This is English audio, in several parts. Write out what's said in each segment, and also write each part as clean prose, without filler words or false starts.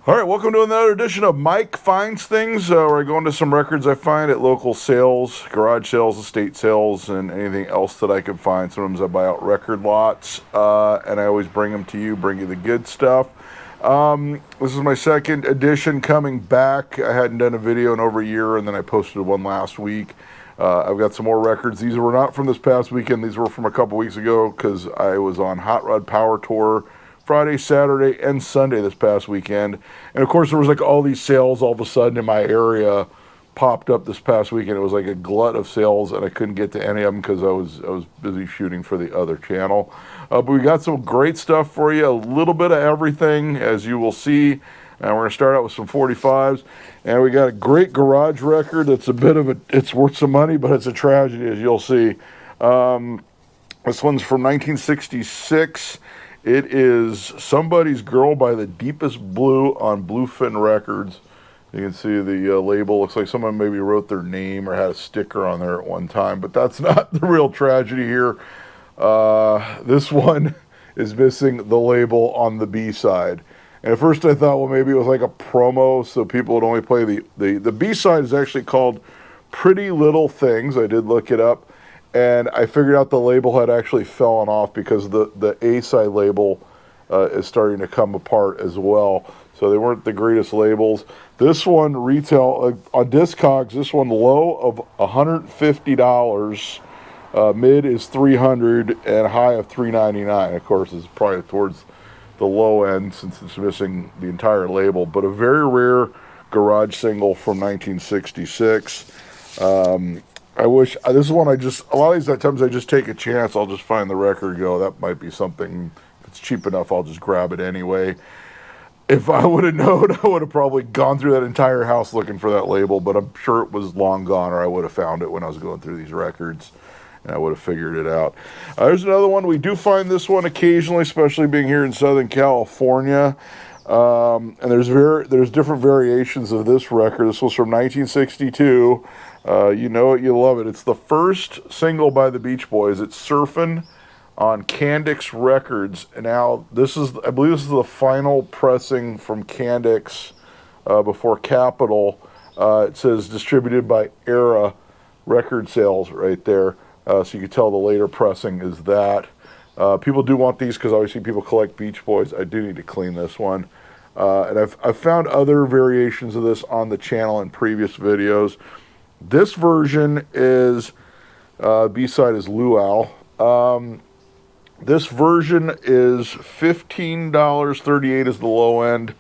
All right, welcome to another edition of Mike Finds Things, where I go into some records I find at local sales, garage sales, estate sales, and anything else that I can find. Sometimes I buy out record lots, and I always bring them to you, bring you the good stuff. This is my second edition coming back. I hadn't done a video in over a year, and then I posted one last week. I've got some more records. These were not from this past weekend. These were from a couple weeks ago because I was on Hot Rod Power Tour Friday, Saturday, and Sunday this past weekend. And of course, there was like all these sales all of a sudden in my area popped up this past weekend. It was like a glut of sales, and I couldn't get to any of them because I was busy shooting for the other channel. But we got some great stuff for you, a little bit of everything, as you will see. And we're going to start out with some 45s. And we got a great garage record that's a bit of a, it's worth some money, but it's a tragedy, as you'll see. This one's from 1966. It is Somebody's Girl by the Deepest Blue on Bluefin Records. You can see the label. Looks like someone maybe wrote their name or had a sticker on there at one time, but that's not the real tragedy here. This one is missing the label on the B side. And at first I thought, well, maybe it was like a promo, so people would only play the B side is actually called Pretty Little Things. I did look it up. And I figured out the label had actually fallen off because the A-side label is starting to come apart as well. So they weren't the greatest labels. This one retail on Discogs. This one low of $150, mid is $300, and high of $399. Of course, it's probably towards the low end since it's missing the entire label. But a very rare garage single from 1966. I wish, this is one a lot of these times I just take a chance. I'll just find the record and go, that might be something. If it's cheap enough, I'll just grab it anyway. If I would have known, I would have probably gone through that entire house looking for that label, but I'm sure it was long gone, or I would have found it when I was going through these records, and I would have figured it out. There's another one. We do find this one occasionally, especially being here in Southern California. And there's different variations of this record. This was from 1962. You know it, you love it. It's the first single by the Beach Boys. It's Surfin' on Candix Records. And now I believe this is the final pressing from Candix before Capitol. It says distributed by Era Record Sales right there. So you can tell the later pressing is that. People do want these because obviously people collect Beach Boys. I do need to clean this one. And I've found other variations of this on the channel in previous videos. This version is, B-side is Luau. This version is $15, $38 is the low end,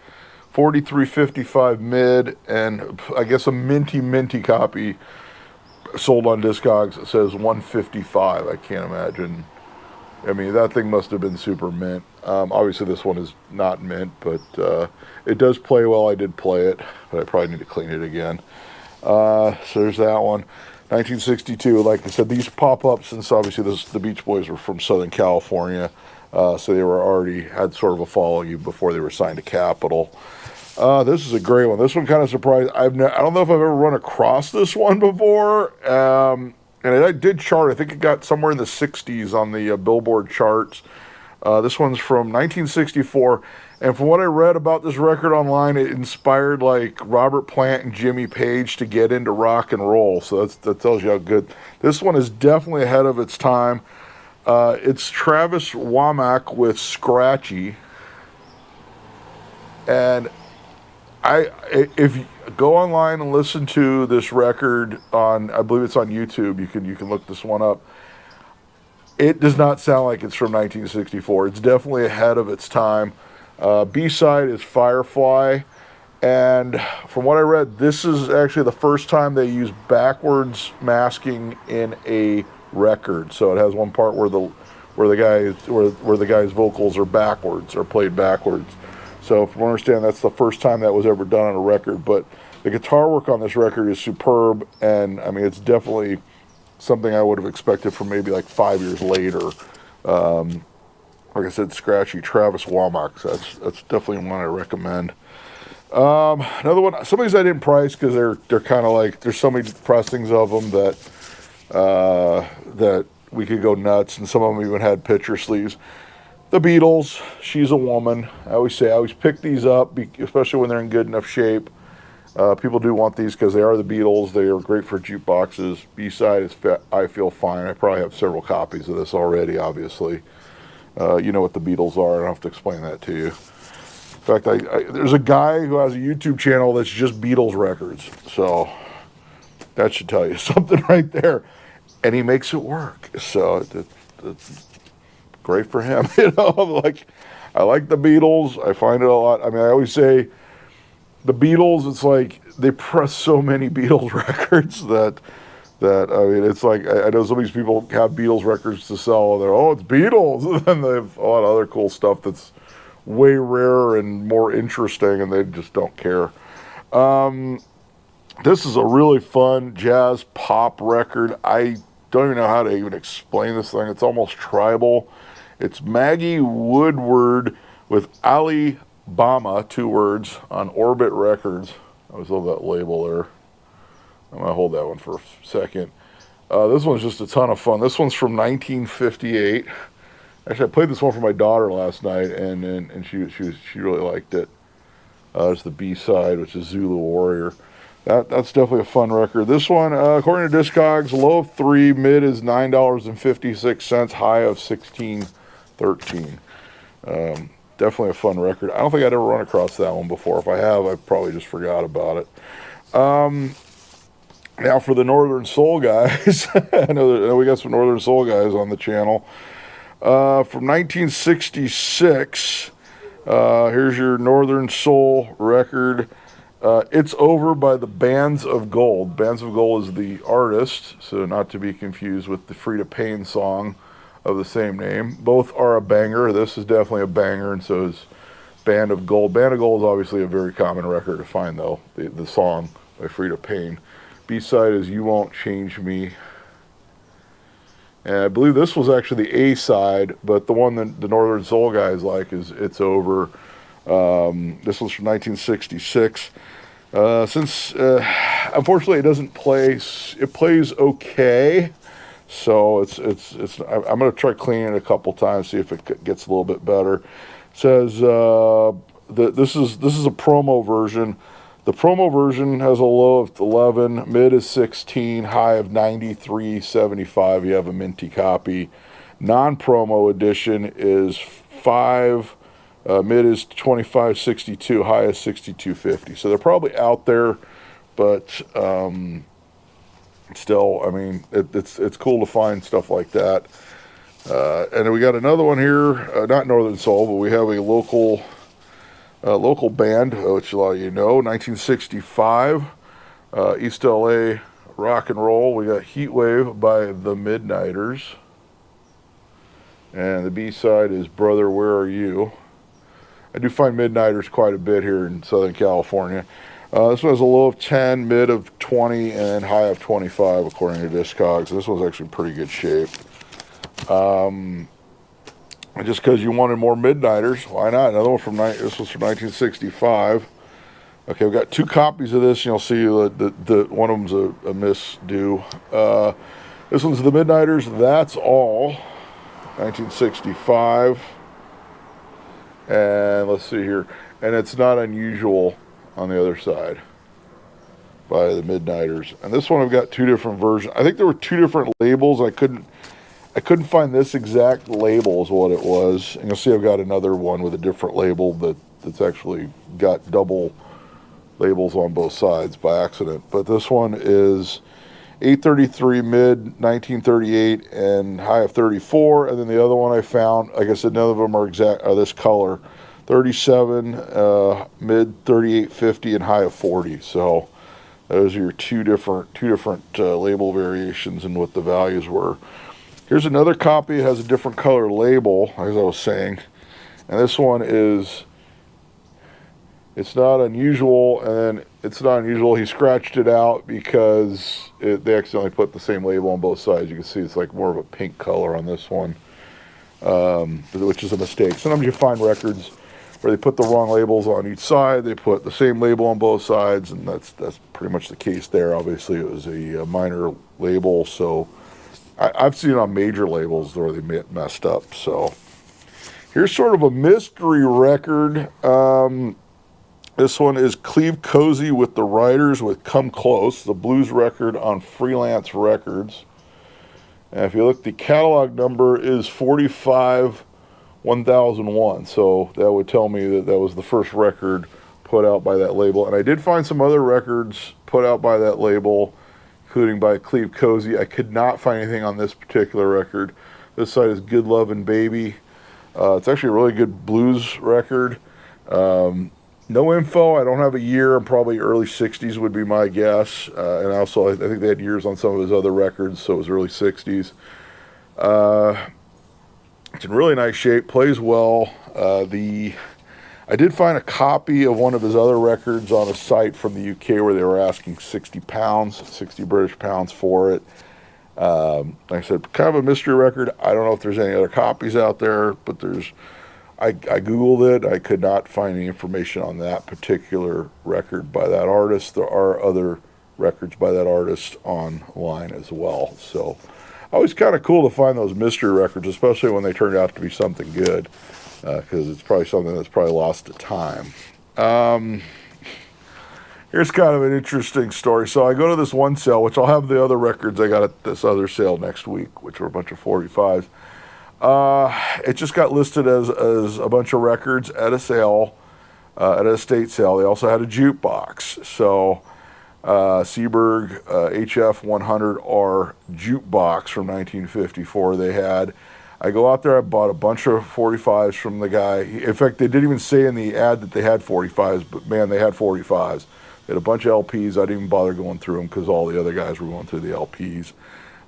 $43.55 mid, and I guess a minty copy sold on Discogs. It says $155. I can't imagine. I mean, that thing must have been super mint. Obviously, this one is not mint, but it does play well. I did play it, but I probably need to clean it again. So there's that one. 1962, like I said, these pop up since obviously the Beach Boys were from Southern California, so they were already had sort of a following before they were signed to Capitol. This is a great one. This one kind of surprised. I don't know if I've ever run across this one before. And it did chart. I think it got somewhere in the 60s on the Billboard charts. This one's from 1964. And from what I read about this record online, it inspired like Robert Plant and Jimmy Page to get into rock and roll. So that tells you how good. This one is definitely ahead of its time. It's Travis Womack with Scratchy. And if you go online and listen to this record on, I believe it's on YouTube. You can look this one up. It does not sound like it's from 1964. It's definitely ahead of its time. B-side is Firefly, and from what I read, this is actually the first time they use backwards masking in a record. So it has one part where the guy's vocals are backwards or played backwards. So from what I understand, that's the first time that was ever done on a record. But the guitar work on this record is superb, and I mean it's definitely something I would have expected from maybe like 5 years later. Like I said, Scratchy, Travis Womack. So that's definitely one I recommend. Another one, some of these I didn't price because they're kind of like, there's so many pressings of them that we could go nuts, and some of them even had picture sleeves. The Beatles, She's a Woman. I always pick these up, especially when they're in good enough shape. People do want these because they are the Beatles. They are great for jukeboxes. B-side is I Feel Fine. I probably have several copies of this already, obviously. You know what the Beatles are. I don't have to explain that to you. In fact, there's a guy who has a YouTube channel that's just Beatles records. So that should tell you something right there. And he makes it work. So it's great for him. I like the Beatles. I find it a lot. I mean, I always say the Beatles, it's like they press so many Beatles records that I mean, it's like I know some of these people have Beatles records to sell, and they're, it's Beatles, and then they have a lot of other cool stuff that's way rarer and more interesting, and they just don't care. This is a really fun jazz pop record. I don't even know how to even explain this thing. It's almost tribal. It's Maggie Woodward with Ali Bama, 2 words, on Orbit Records. I always love that label there. I'm going to hold that one for a second. This one's just a ton of fun. This one's from 1958. Actually, I played this one for my daughter last night, and she really liked it. It's the B-side, which is Zulu Warrior. That's definitely a fun record. This one, according to Discogs, low of 3, mid is $9.56, high of $16.13. Definitely a fun record. I don't think I'd ever run across that one before. If I have, I probably just forgot about it. Now for the Northern Soul guys. I know we got some Northern Soul guys on the channel. From 1966, here's your Northern Soul record. It's Over by the Bands of Gold. Bands of Gold is the artist, so not to be confused with the Frida Payne song of the same name. Both are a banger. This is definitely a banger, and so is Band of Gold. Band of Gold is obviously a very common record to find, though, the song by Frida Payne. B-side is You Won't Change Me. And I believe this was actually the A-side, but the one that the Northern Soul guys like is It's Over. This was from 1966. Unfortunately it doesn't play, it plays okay. So I'm going to try cleaning it a couple times, see if it gets a little bit better. It says this is a promo version. The promo version has a low of 11, mid is 16, high of 93.75. You have a minty copy. Non-promo edition is 5, mid is 25.62, high is 62.50. So they're probably out there, but still, I mean, it's cool to find stuff like that. And then we got another one here, not Northern Soul, but we have a local band, which a lot of you know, 1965, East LA rock and roll. We got Heatwave by the Midnighters, and the B-side is Brother, Where Are You? I do find Midnighters quite a bit here in Southern California. This one has a low of 10, mid of 20, and high of 25, according to Discogs. This one's actually in pretty good shape. Just because you wanted more Midnighters, why not? Another one this was from 1965. Okay, we've got 2 copies of this, and you'll see the one of them's a misdo. This one's the Midnighters, That's All, 1965. And let's see here. And It's Not Unusual on the other side by the Midnighters. And this one I've got 2 different versions. I think there were 2 different labels. I couldn't find this exact label is what it was. And you'll see I've got another one with a different label that's actually got double labels on both sides by accident. But this one is 833 mid, 1938, and high of 34. And then the other one I found, like I said, none of them are this color. 37, mid 3850, and high of 40. So those are your two different label variations and what the values were. Here's another copy. It has a different color label, as I was saying. And this one is It's Not Unusual, and then It's Not Unusual. He scratched it out because they accidentally put the same label on both sides. You can see it's like more of a pink color on this one, which is a mistake. Sometimes you find records where they put the wrong labels on each side. They put the same label on both sides, and that's pretty much the case there. Obviously, it was a minor label, so I've seen it on major labels where they messed up. So Here's sort of a mystery record. This one is Cleve Cozy with the Riders with Come Close, the blues record on Freelance Records. And if you look, the catalog number is 45 1001. So that would tell me that that was the first record put out by that label. And I did find some other records put out by that label, including by Cleve Cozy. I could not find anything on this particular record. This side is Good Lovin' Baby. It's actually a really good blues record. No info. I don't have a year. I'm probably early 60s would be my guess. And also, I think they had years on some of his other records, so it was early 60s. It's in really nice shape. Plays well. I did find a copy of one of his other records on a site from the UK where they were asking 60 British pounds for it. Like I said, kind of a mystery record. I don't know if there's any other copies out there, but I Googled it. I could not find any information on that particular record by that artist. There are other records by that artist online as well. So always kind of cool to find those mystery records, especially when they turned out to be something good, because it's probably something that's probably lost to time. Here's kind of an interesting story. So I go to this one sale, which I'll have the other records I got at this other sale next week, which were a bunch of 45s. It just got listed as a bunch of records at a sale, at a estate sale. They also had a jukebox. So Seeburg HF 100R jukebox from 1954 they had. I go out there, I bought a bunch of 45s from the guy. In fact, they didn't even say in the ad that they had 45s, but man, they had 45s. They had a bunch of LPs. I didn't even bother going through them because all the other guys were going through the LPs.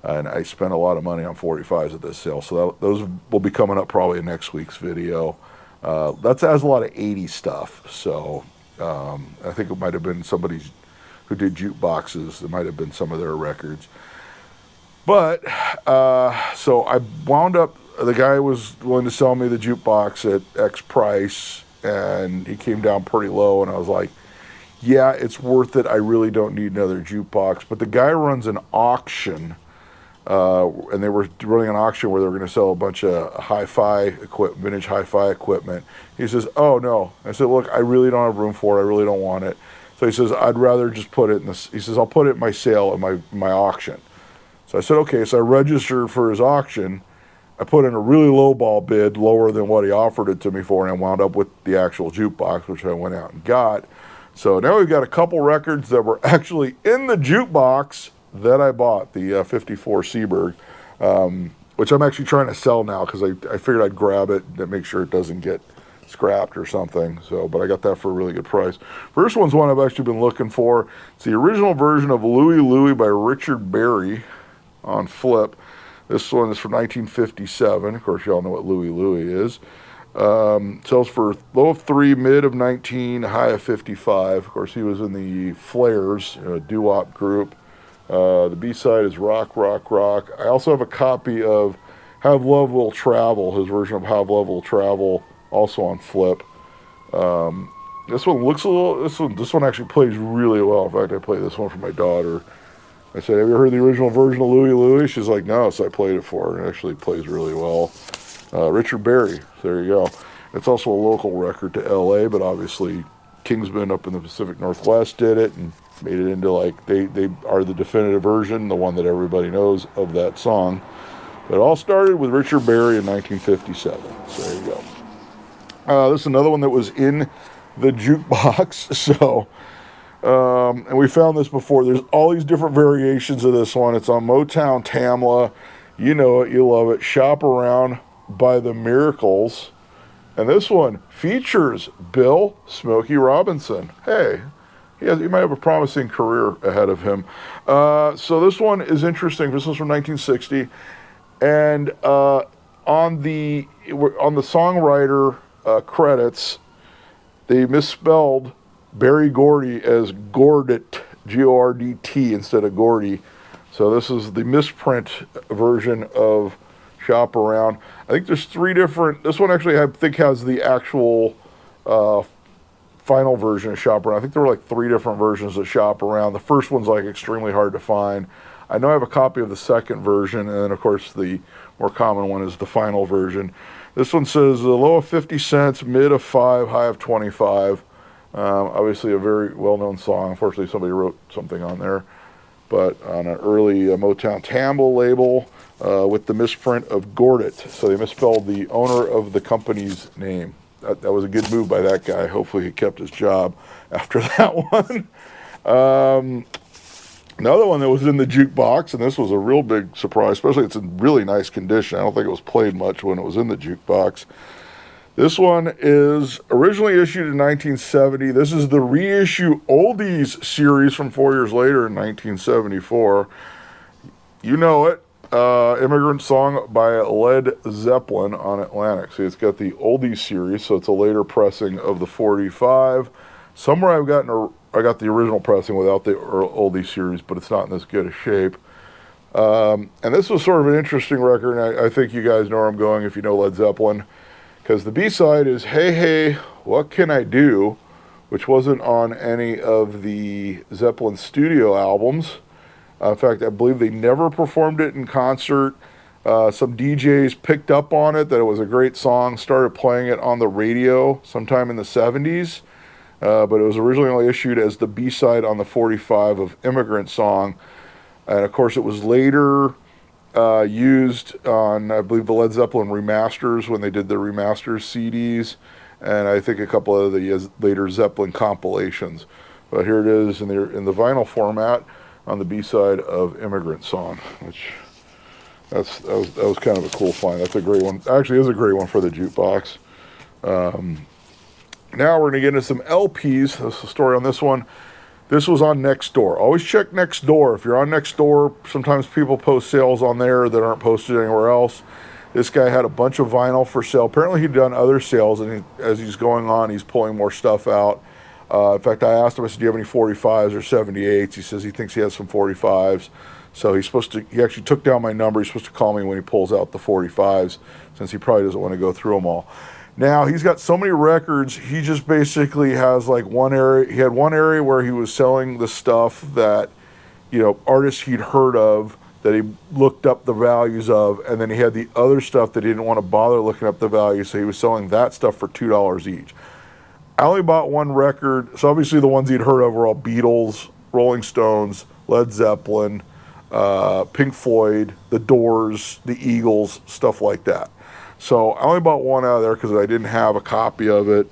And I spent a lot of money on 45s at this sale. So those will be coming up probably in next week's video. That has a lot of 80s stuff. So I think it might have been somebody who did jukeboxes. It might have been some of their records. But, so I wound up, the guy was willing to sell me the jukebox at X price. And he came down pretty low. And I was like, yeah, it's worth it. I really don't need another jukebox. But the guy runs an auction. And they were running an auction where they were going to sell a bunch of vintage hi-fi equipment. He says, oh, no. I said, look, I really don't have room for it. I really don't want it. So he says, I'd rather just put it in this. He says, I'll put it in my sale, in my auction. So I said, okay. So I registered for his auction. I put in a really low ball bid, lower than what he offered it to me for, and I wound up with the actual jukebox, which I went out and got. So now we've got a couple records that were actually in the jukebox that I bought, the 54 Seeburg, which I'm actually trying to sell now because I figured I'd grab it and make sure it doesn't get scrapped or something. So, but I got that for a really good price. First one's one I've actually been looking for. It's the original version of Louie Louie by Richard Berry on flip. This one is from 1957. Of course, y'all know what Louie Louie is. Sells for low of 3, mid of 19, high of 55. Of course, he was in the Flares, doo-wop group. The B-side is Rock, Rock, Rock. I also have a copy of Have Love Will Travel, his version of Have Love Will Travel, also on flip. This one looks a little, this one actually plays really well. In fact, I played this one for my daughter. I said, have you heard the original version of Louie Louie? She's like, no, so I played it for her. It actually plays really well. Richard Berry, there you go. It's also a local record to LA, but obviously Kingsman up in the Pacific Northwest did it and made it into like, they are the definitive version, the one that everybody knows of that song. But it all started with Richard Berry in 1957. So there you go. This is another one that was in the jukebox. So, and we found this before. There's all these different variations of this one. It's on Motown Tamla. You know it, you love it. Shop Around by the Miracles. And this one features Bill Smokey Robinson. Hey, he might have a promising career ahead of him. So this one is interesting. This was from 1960. And on the songwriter credits, they misspelled Berry Gordy as Gordet, G-O-R-D-T, instead of Gordy. So this is the misprint version of Shop Around. I think there's 3 different. This one actually, I think, has the actual final version of Shop Around. I think there were like 3 different versions of Shop Around. The first one's like extremely hard to find. I know I have a copy of the second version, and then of course the more common one is the final version. This one says low of 50 cents, mid of 5, high of 25. Obviously a very well-known song. Unfortunately, somebody wrote something on there. But on an early Motown Tamble label with the misprint of Gordit. So they misspelled the owner of the company's name. That was a good move by that guy. Hopefully he kept his job after that one. Another one that was in the jukebox, and this was a real big surprise, especially it's in really nice condition. I don't think it was played much when it was in the jukebox. This one is originally issued in 1970. This is the reissue oldies series from 4 years later in 1974. You know it. Immigrant Song by Led Zeppelin on Atlantic. See, it's got the oldies series, so it's a later pressing of the 45. Somewhere I got the original pressing without the oldies series, but it's not in this good a shape. And this was sort of an interesting record, and I think you guys know where I'm going if you know Led Zeppelin. Because the B-side is Hey Hey, What Can I Do, which wasn't on any of the Zeppelin studio albums. In fact, I believe they never performed it in concert. Some DJs picked up on it, that it was a great song, started playing it on the radio sometime in the 70s. But it was originally only issued as the B-side on the 45 of Immigrant Song. And of course, it was later used on, I believe, the Led Zeppelin remasters when they did the remasters CDs, and I think a couple of the later Zeppelin compilations. But here it is in the vinyl format on the B-side of Immigrant Song, which that was kind of a cool find. That's a great one. Actually, is a great one for the jukebox. Now we're going to get into some LPs. That's the story on this one. This was on Nextdoor. Always check Nextdoor. If you're on Nextdoor, sometimes people post sales on there that aren't posted anywhere else. This guy had a bunch of vinyl for sale. Apparently he'd done other sales, and as he's going on, he's pulling more stuff out. In fact, I asked him, I said, do you have any 45s or 78s? He says he thinks he has some 45s. So he actually took down my number. He's supposed to call me when he pulls out the 45s, since he probably doesn't want to go through them all. Now, he's got so many records, he just basically has like one area. He had one area where he was selling the stuff that, artists he'd heard of, that he looked up the values of, and then he had the other stuff that he didn't want to bother looking up the values, so he was selling that stuff for $2 each. I only bought one record, so obviously the ones he'd heard of were all Beatles, Rolling Stones, Led Zeppelin, Pink Floyd, The Doors, The Eagles, stuff like that. So I only bought one out of there because I didn't have a copy of it.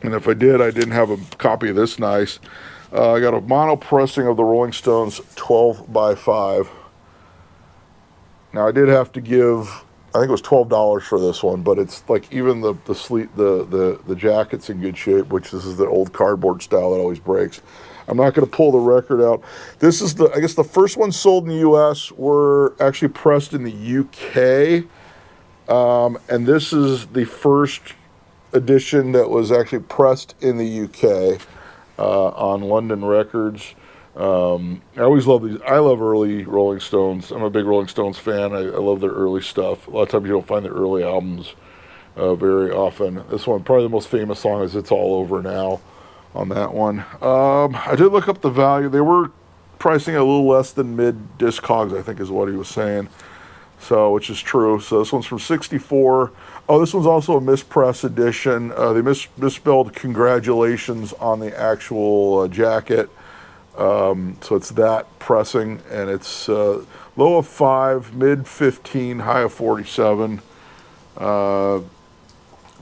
And if I did, I didn't have a copy of this nice. I got a mono pressing of the Rolling Stones 12 by 5. Now I did have to give, I think it was $12 for this one, but it's like even the jacket's in good shape, which this is the old cardboard style that always breaks. I'm not going to pull the record out. This is I guess the first ones sold in the U.S. were actually pressed in the U.K., and this is the first edition that was actually pressed in the UK on London Records. I always love these. I love early Rolling Stones. I'm a big Rolling Stones fan. I love their early stuff. A lot of times you don't find their early albums very often. This one, probably the most famous song is It's All Over Now on that one. I did look up the value. They were pricing a little less than mid-Discogs, I think is what he was saying. So, which is true. So this one's from 64. Oh, this one's also a mispress edition. They misspelled congratulations on the actual jacket. So it's that pressing, and it's low of 5, mid 15, high of 47. But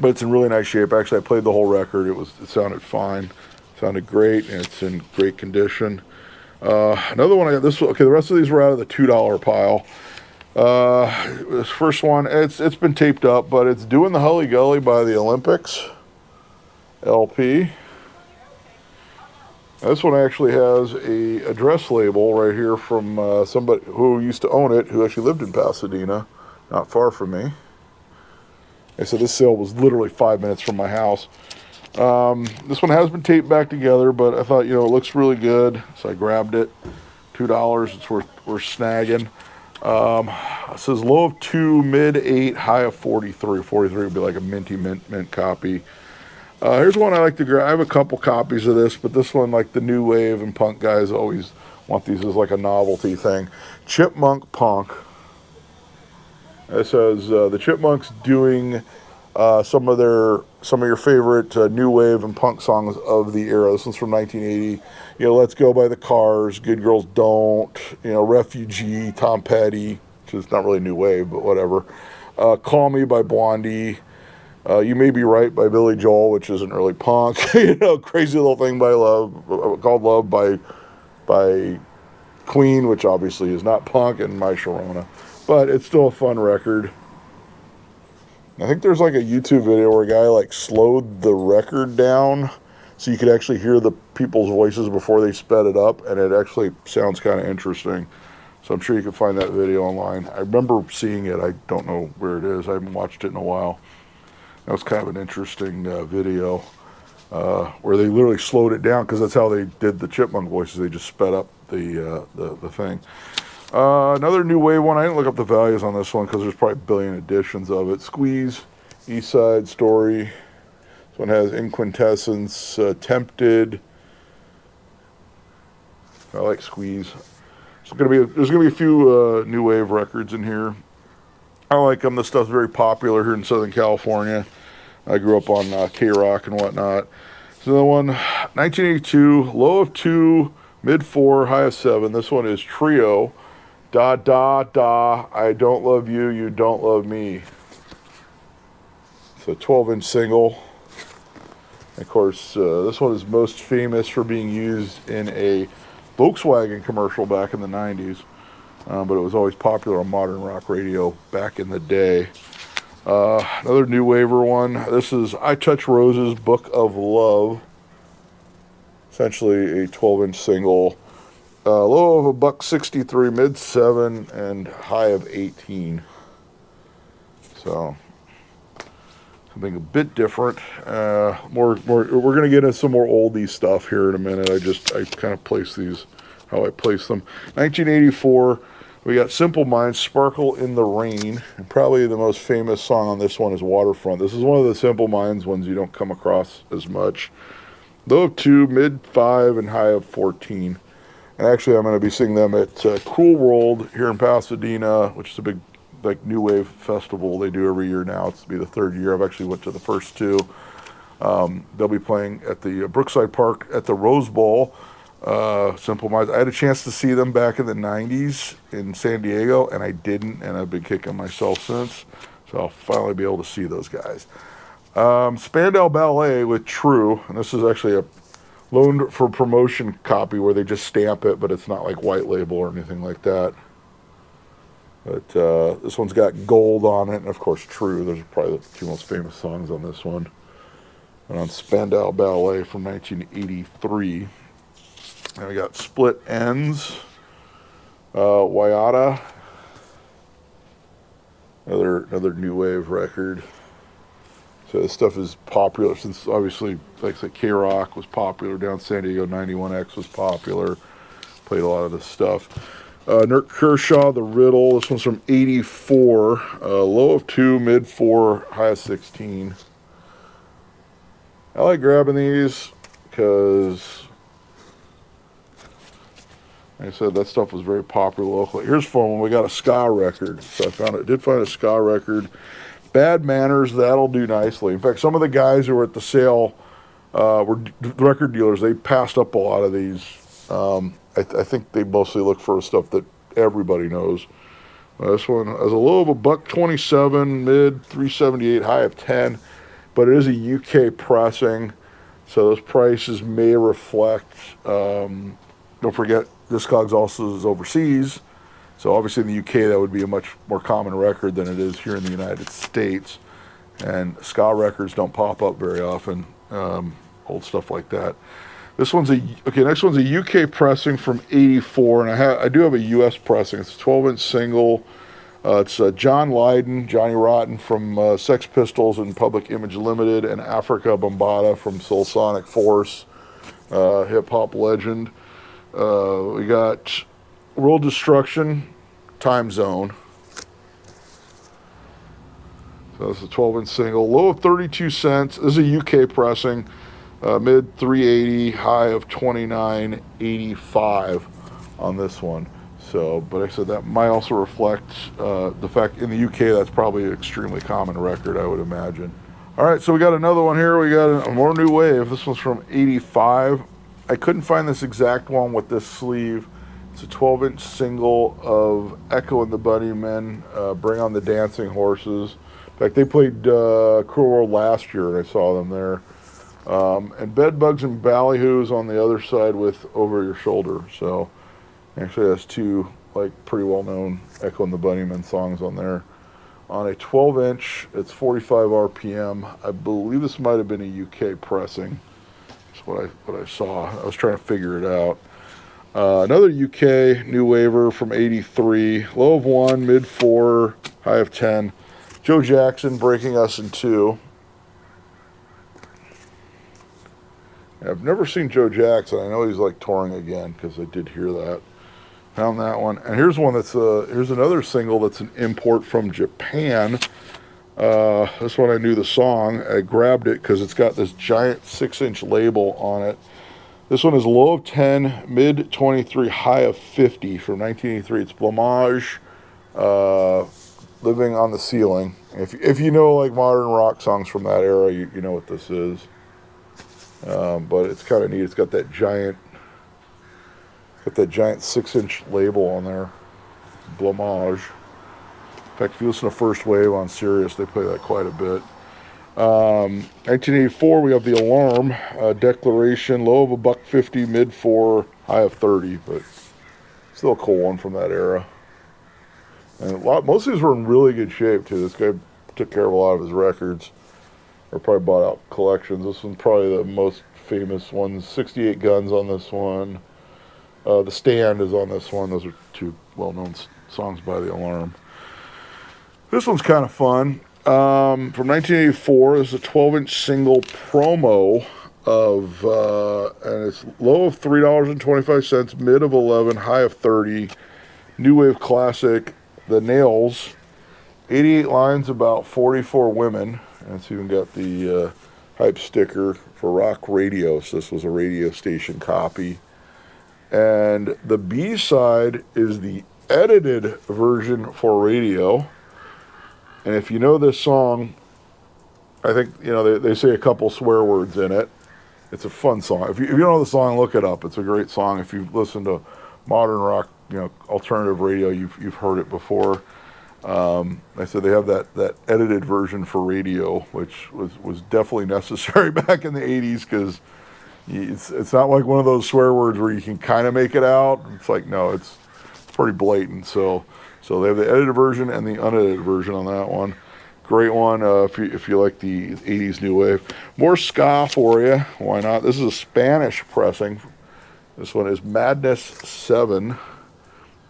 it's in really nice shape. Actually, I played the whole record. It sounded fine. It sounded great, and it's in great condition. Another one I got. Okay, the rest of these were out of the $2 pile. This first one, it's been taped up, but it's Doing the Hully Gully by the Olympics LP. This one actually has a address label right here from somebody who used to own it, who actually lived in Pasadena, not far from me. And so this sale was literally 5 minutes from my house. This one has been taped back together, but I thought, it looks really good, so I grabbed it. $2, it's worth snagging. It says low of 2, mid 8, high of 43. 43 would be like a minty mint copy. Here's one I like to grab. I have a couple copies of this, but this one, like the new wave and punk guys always want these as like a novelty thing. Chipmunk Punk. It says the Chipmunks doing some of your favorite new wave and punk songs of the era. This one's from 1980. You know, "Let's Go" by the Cars, "Good Girls Don't," you know, "Refugee," Tom Petty, which is not really new wave, but whatever. "Call Me" by Blondie. "You May Be Right" by Billy Joel, which isn't really punk. You know, "Crazy Little Thing" by Love, called "Love" by Queen, which obviously is not punk, and "My Sharona," but it's still a fun record. I think there's like a YouTube video where a guy like slowed the record down so you could actually hear the people's voices before they sped it up, and it actually sounds kind of interesting. So I'm sure you can find that video online. I remember seeing it. I don't know where it is. I haven't watched it in a while. That was kind of an interesting video where they literally slowed it down because that's how they did the Chipmunk voices. They just sped up the thing. Another new wave one. I didn't look up the values on this one because there's probably a billion editions of it. Squeeze, East Side Story. This one has In Quintessence, Tempted. I like Squeeze. There's gonna be a few new wave records in here. I like them. This stuff's very popular here in Southern California. I grew up on K-Rock and whatnot. So the one, 1982, low of 2, mid 4, high of 7. This one is Trio. Da da da, I don't love you, you don't love me. It's a 12-inch single. Of course, this one is most famous for being used in a Volkswagen commercial back in the 90s. But it was always popular on modern rock radio back in the day. Another new waver one. This is I Touch Roses, Book of Love. Essentially a 12-inch single. Low of $1.63, mid 7, and high of 18. So something a bit different. More. We're gonna get into some more oldie stuff here in a minute. I kind of place these how I place them. 1984. We got Simple Minds, Sparkle in the Rain, and probably the most famous song on this one is Waterfront. This is one of the Simple Minds ones you don't come across as much. Low of 2, mid 5, and high of 14. And actually, I'm going to be seeing them at Cool World here in Pasadena, which is a big like new wave festival they do every year now. It's to be the third year. I've actually went to the first two. They'll be playing at the Brookside Park at the Rose Bowl. Simple Minds. I had a chance to see them back in the 90s in San Diego, and I didn't, and I've been kicking myself since. So I'll finally be able to see those guys. Spandau Ballet with True, and this is actually a loaned for promotion copy where they just stamp it, but it's not like white label or anything like that. But this one's got gold on it, and of course True. Those are probably the two most famous songs on this one. And on Spandau Ballet from 1983. And we got Split Ends, Waiata, another new wave record. So this stuff is popular since obviously, like I said, K-Rock was popular down San Diego, 91X was popular, played a lot of this stuff. Nurt Kershaw, The Riddle, this one's from 84, low of 2, mid 4, high of 16. I like grabbing these because, like I said, that stuff was very popular locally. Here's fun one. We got a ska record. So did find a ska record. Bad Manners, that'll do nicely. In fact, some of the guys who were at the sale were record dealers. They passed up a lot of these. I think they mostly look for stuff that everybody knows. This one has a low of $1.27, mid 378, high of 10, but it is a UK pressing, so those prices may reflect. Don't forget, Discogs also is overseas. So obviously in the UK that would be a much more common record than it is here in the United States. And ska records don't pop up very often, old stuff like that. Next one's a UK pressing from 84, and I do have a US pressing. It's a 12-inch single. It's John Lydon, Johnny Rotten from Sex Pistols and Public Image Limited, and Africa Bambaataa from Soul Sonic Force, hip-hop legend. We got World Destruction, Time Zone. So this is a 12-inch single. Low of 32 cents. This is a UK pressing. Mid 380, high of 29.85 on this one. So, but like I said, that might also reflect the fact in the UK that's probably an extremely common record, I would imagine. All right, so we got another one here. We got a more new wave. This one's from '85. I couldn't find this exact one with this sleeve. It's a 12-inch single of Echo and the Bunnymen, Bring on the Dancing Horses. In fact, they played Cruel World last year, and I saw them there. And Bedbugs and Ballyhoos on the other side with Over Your Shoulder. So actually that's two like pretty well-known Echo and the Bunnymen songs on there. On a 12-inch, it's 45 RPM. I believe this might have been a UK pressing. That's what I saw. I was trying to figure it out. Another UK new waiver from '83. Low of 1, mid 4, high of 10. Joe Jackson, Breaking Us in 2. I've never seen Joe Jackson. I know he's like touring again because I did hear that. Found that one. And here's one that's here's another single that's an import from Japan. This one I knew the song. I grabbed it because it's got this giant 6-inch label on it. This one is low of 10, mid 23, high of 50 from 1983. It's Blamage, Living on the Ceiling. If you know like modern rock songs from that era, you know what this is. But it's kind of neat. It's got that giant 6-inch label on there, Blamage. In fact, if you listen to First Wave on Sirius, they play that quite a bit. 1984, we have The Alarm, Declaration, low of $1.50, mid 4, high of 30, but still a cool one from that era. And most of these were in really good shape too. This guy took care of a lot of his records, or probably bought out collections. This one's probably the most famous one. 68 Guns on this one. The Stand is on this one. Those are two well-known songs by The Alarm. This one's kind of fun. From 1984, this is a 12-inch single promo of, and it's low of $3.25, mid of 11, high of 30. New wave classic, The Nails. 88 lines about 44 women. And it's even got the hype sticker for rock radio. So this was a radio station copy. And the B-side is the edited version for radio. And if you know this song, I think, you know, they say a couple swear words in it. It's a fun song. If you don't know the song, look it up. It's a great song. If you've listened to modern rock, you know, alternative radio, you've heard it before. I said they have that edited version for radio, which was definitely necessary back in the 80s because it's not like one of those swear words where you can kind of make it out. It's like, no, it's pretty blatant. So they have the edited version and the unedited version on that one. Great one if you like the 80s new wave. More ska for you. Why not? This is a Spanish pressing. This one is Madness 7.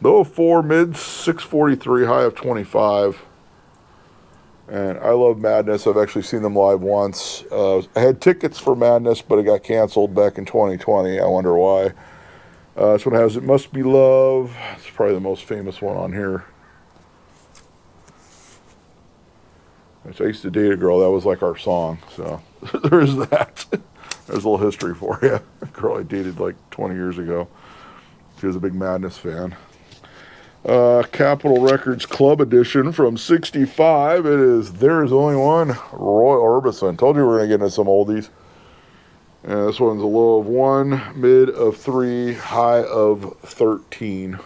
Low of 4, mid 643, high of 25. And I love Madness. I've actually seen them live once. I had tickets for Madness, but it got canceled back in 2020. I wonder why. This one has It Must Be Love. It's probably the most famous one on here. I used to date a girl. That was like our song. So there's that. There's a little history for you. A girl I dated like 20 years ago. She was a big Madness fan. Capitol Records Club Edition from '65. It is There Is Only One, Roy Orbison. Told you we were going to get into some oldies. And this one's a low of 1, mid of 3, high of 13.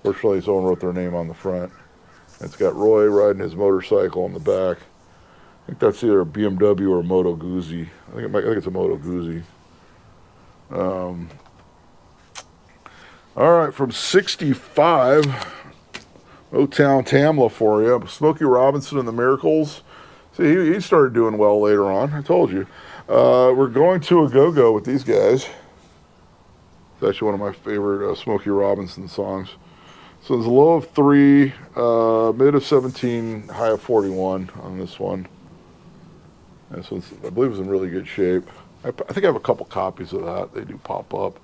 Fortunately, someone wrote their name on the front. It's got Roy riding his motorcycle on the back. I think that's either a BMW or a Moto Guzzi. I think it's a Moto Guzzi. All right, from '65, Motown Tamla for you. Smokey Robinson and the Miracles. See, he started doing well later on. I told you. We're going to a go-go with these guys. It's actually one of my favorite Smokey Robinson songs. So it's a low of 3, mid of 17, high of 41 on this one. This one's, I believe, is in really good shape. I think I have a couple copies of that. They do pop up.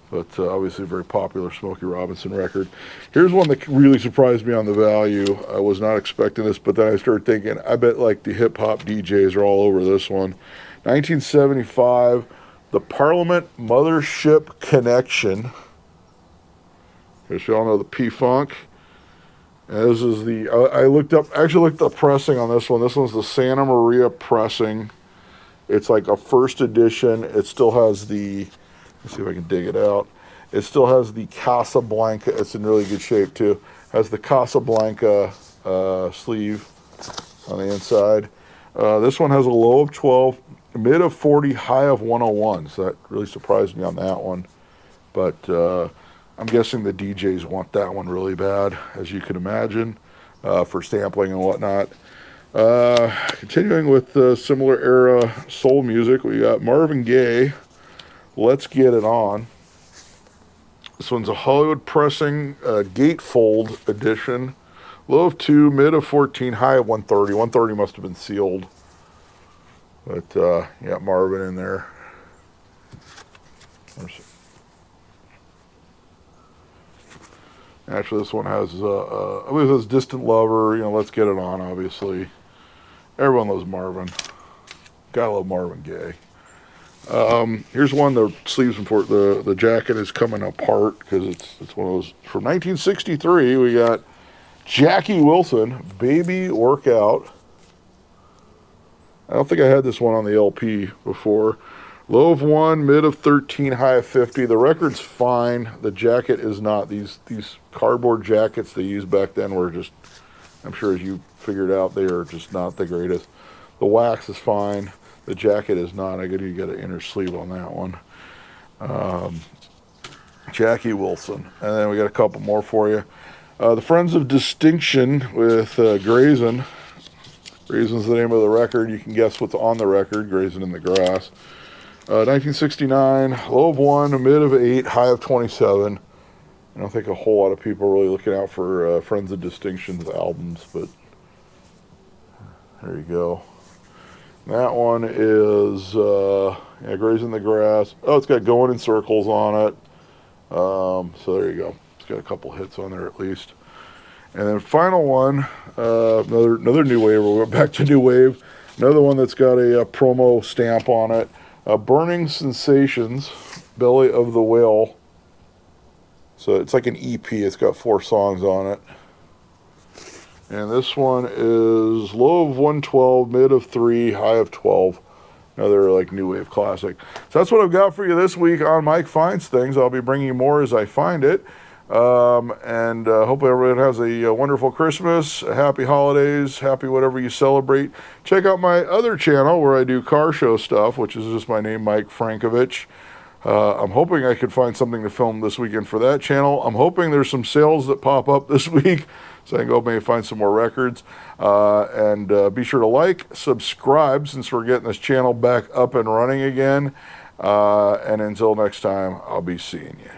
But obviously a very popular Smokey Robinson record. Here's one that really surprised me on the value. I was not expecting this, but then I started thinking, I bet like the hip-hop DJs are all over this one. 1975, the Parliament Mothership Connection. As y'all know, the P-Funk. And this is the, I actually looked up pressing on this one. This one's the Santa Maria pressing. It's like a first edition. It still has the, let's see if I can dig it out. It still has the Casablanca. It's in really good shape too. Has the Casablanca sleeve on the inside. This one has a low of 12, mid of 40, high of 101. So that really surprised me on that one. But I'm guessing the DJs want that one really bad, as you can imagine, for sampling and whatnot. Continuing with similar era soul music, we got Marvin Gaye, Let's Get It On. This one's a Hollywood pressing gatefold edition. Low of 2, mid of 14, high of 130. 130 must have been sealed. But you got Marvin in there. Actually, this one has, I believe it says Distant Lover. You know, Let's Get It On, obviously. Everyone loves Marvin. Gotta love Marvin Gaye. Here's one, the sleeves and the jacket is coming apart because it's one of those. From 1963, we got Jackie Wilson, Baby Workout. I don't think I had this one on the LP before. Low of 1, mid of 13, high of 50. The record's fine. The jacket is not. These cardboard jackets they used back then were just, I'm sure as you figured out, they are just not the greatest. The wax is fine. The jacket is not. I got to get an inner sleeve on that one. Jackie Wilson. And then we got a couple more for you. The Friends of Distinction with Grazin'. Grazin's the name of the record. You can guess what's on the record. Grazin' in the Grass. 1969, low of 1, mid of 8, high of 27. I don't think a whole lot of people are really looking out for Friends of Distinction's albums, but there you go. That one is Grazing the Grass. Oh, it's got Going in Circles on it. So there you go. It's got a couple hits on there at least. And then final one, another new wave. We'll go back to new wave. Another one that's got a promo stamp on it. Burning Sensations, Belly of the Whale. So it's like an EP. It's got 4 songs on it. And this one is low of 112, mid of 3, high of 12. Another like new wave classic. So that's what I've got for you this week on Mike Finds Things. I'll be bringing you more as I find it. And hopefully everyone has a wonderful Christmas, happy holidays, happy whatever you celebrate. Check out my other channel where I do car show stuff, which is just my name, Mike Frankovich. I'm hoping I could find something to film this weekend for that channel. I'm hoping there's some sales that pop up this week, so I can go maybe find some more records. And be sure to like, subscribe, since we're getting this channel back up and running again. And until next time, I'll be seeing you.